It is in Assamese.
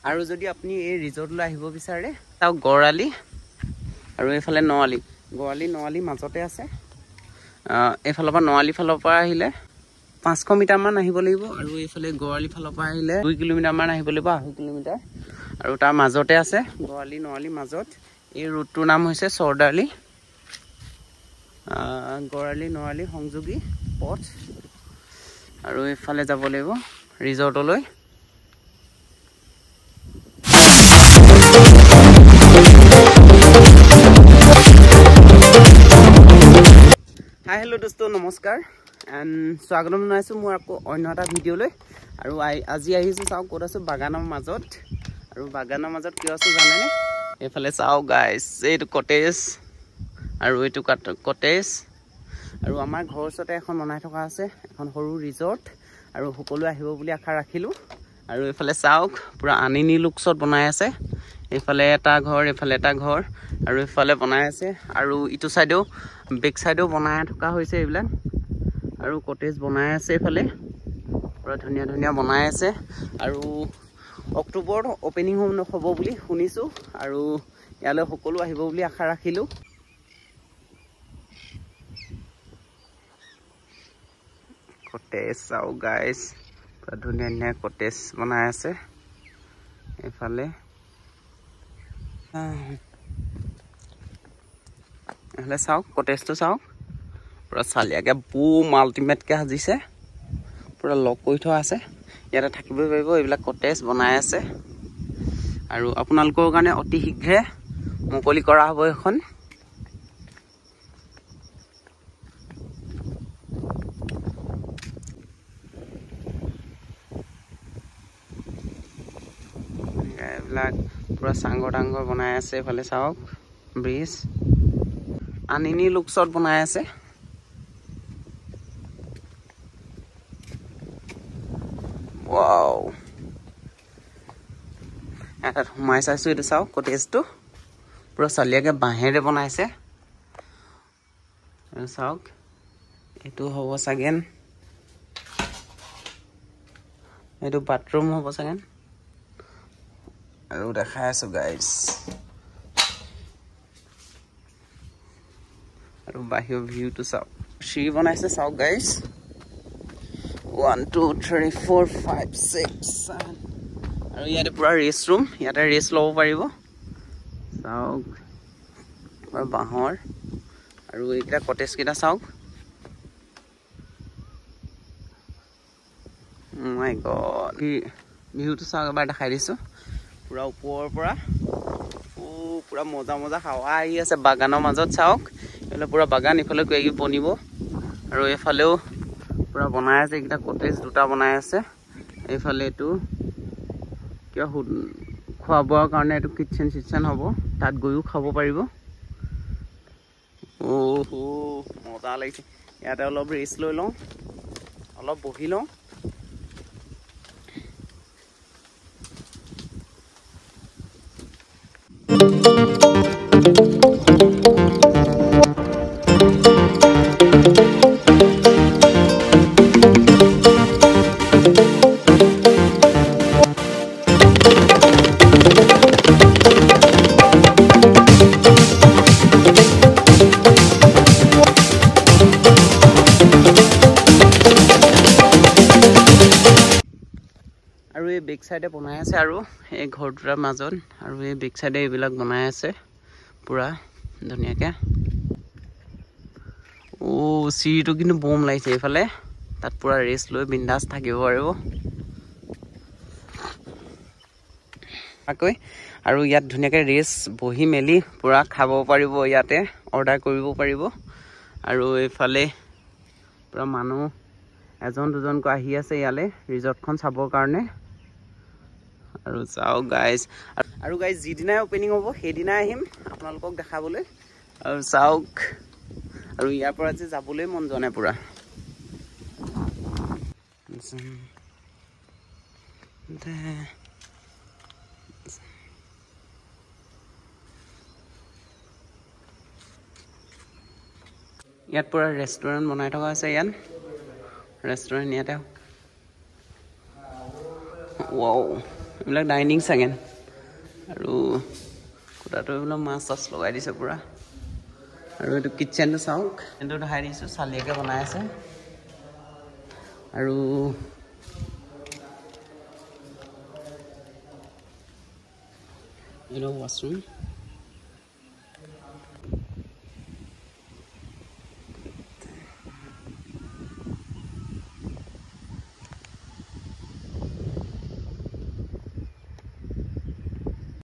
আৰু যদি আপুনি এই ৰিজৰ্টলৈ আহিব বিচাৰে তাও গড়ালি আৰু এইফালে নৱালি নৱালি মাজতে আছে এইফালৰ পৰা নৱালি ফালৰ পৰা আহিলে 500 মিটাৰ মান আহিব লাগিব আৰু এইফালে গড়ালি ফালৰ পৰা আহিলে 2 কিলোমিটাৰ মান আহিব লাগিব 2.5 কিলোমিটাৰ আৰু তাৰ মাজতে আছে গড়ালি নৱালি মাজত এই ৰুটটোৰ নাম হৈছে চৰ্দালি গড়ালি নৱালি সংযোগী পথ আৰু এইফালে যাব লাগিব ৰিজৰ্টলৈ হাই হেল্ল' দোস্ত নমস্কাৰ এণ্ড স্বাগতম জনাইছো মোৰ আকৌ অন্য এটা ভিডিঅ'লৈ আৰু আজি আহিছোঁ চাওক ক'ত আছোঁ বাগানৰ মাজত আৰু বাগানৰ মাজত কিয় আছোঁ জানেনে এইফালে চাওক গাইজ এইটো কটেজ আৰু এইটো কটেজ আৰু আমাৰ ঘৰৰ ওচৰতে এখন বনাই থকা আছে এখন সৰু ৰিজৰ্ট আৰু সকলোৱে আহিব বুলি আশা ৰাখিলোঁ আৰু এইফালে চাওক পুৰা আনিনি লুকছত বনাই আছে এইফালে এটা ঘৰ এইফালে এটা ঘৰ আৰু এইফালে বনাই আছে আৰু ইটো চাইডেও বেক চাইডেও বনাই থকা হৈছে এইবিলাক আৰু কটেজ বনাই আছে এইফালে পুৰা ধুনীয়া ধুনীয়া বনাই আছে আৰু অক্টোবৰত অপেনিং হ'ব বুলি শুনিছোঁ আৰু ইয়ালৈ সকলো আহিব বুলি আশা ৰাখিলোঁ কটেজ চাও গাইজ পুৰা ধুনীয়া ধুনীয়া কটেজ বনাই আছে এইফালে এইফালে চাওক কটেজটো চাওক পুৰা চালিয়াকৈ বুম আল্টিমেটকৈ সাজিছে পুৰা লক কৰি থোৱা আছে ইয়াতে থাকিবই পাৰিব এইবিলাক কটেজ বনাই আছে আৰু আপোনালোকৰ কাৰণে অতি শীঘ্ৰে মুকলি কৰা হ'ব এখন এইবিলাক পুৰা চাংঘৰ টাংঘৰ বনাই আছে এইফালে চাওক ব্ৰিজ আনিনি লুকছত বনাই আছে ৱাও এটাত সোমাই চাইছোঁ এইটো চাওক কটেজটো পুৰা চালিয়াকৈ বাঁহেৰে বনাইছে আৰু চাওক এইটো হ'ব চাগে এইটো বাথৰুম হ'ব চাগে আৰু দেখাই আছোঁ গাইজ আৰু বাহিৰৰ ভিউটো চাওক চিৰি বনাইছে চাওক গাইজ 1 2 3 4 5 6 7 আৰু ইয়াতে পুৰা ৰেষ্ট ৰুম ইয়াতে ৰেষ্ট ল'ব পাৰিব চাওক পুৰা বাঁহৰ আৰু এইকেইটা কটেজকেইটা চাওক মাই গড ভিউটো চাওক এবাৰ দেখাই দিছোঁ পুৰা ওপৰৰ পৰা পুৰা মজা মজা হাৱা আহি আছে বাগানৰ মাজত চাওক এইফালে পুৰা বাগান ইফালে কিবা কিবি বনিব আৰু এইফালেও পুৰা বনাই আছে এইকেইটা কটেজ দুটা বনাই আছে এইফালে এইটো কিবা খোৱা বোৱাৰ কাৰণে এইটো কিটচেন চিটচেন হ'ব তাত গৈও খাব পাৰিব মজা লাগিছে ইয়াতে অলপ ৰেষ্ট লৈ লওঁ অলপ বহি লওঁ আৰু এই বেক চাইডে বনাই আছে আৰু এই ঘৰটোৰ মাজত আৰু এই বেক চাইডে এইবিলাক বনাই আছে পুৰা ধুনীয়াকৈ চিৰিটো কিন্তু বম লাগিছে এইফালে তাত পুৰা ৰেষ্ট লৈ বিন্দাছ থাকিব পাৰিব আৰু ইয়াত ধুনীয়াকৈ ৰেষ্ট বহি মেলি পুৰা খাব পাৰিব ইয়াতে অৰ্ডাৰ কৰিব পাৰিব আৰু এইফালে পুৰা মানুহ এজন দুজনকৈ আহি আছে ইয়ালৈ ৰিজৰ্টখন চাবৰ কাৰণে আৰু চাওক গাইজ আৰু গাইজ যিদিনাই অপেনিং হ'ব সেইদিনাই আহিম আপোনালোকক দেখাবলৈ আৰু চাওক আৰু ইয়াৰ পৰা যে যাবলৈ মন যোৱা নাই পুৰা ইয়াত পুৰা ৰেষ্টুৰেণ্ট বনাই থকা আছে ইয়াত ৰেষ্টুৰেণ্ট ইয়াতে ৱাও এইবিলাক ডাইনিং চাগে আৰু কোঠাটো এইবিলাক মাছ চাছ লগাই দিছে পুৰা আৰু এইটো কিটচেনটো চাওক কিন্তু দেখাই দিছোঁ চালিয়াকে বনাই আছে আৰু এইটো ৱাছৰুম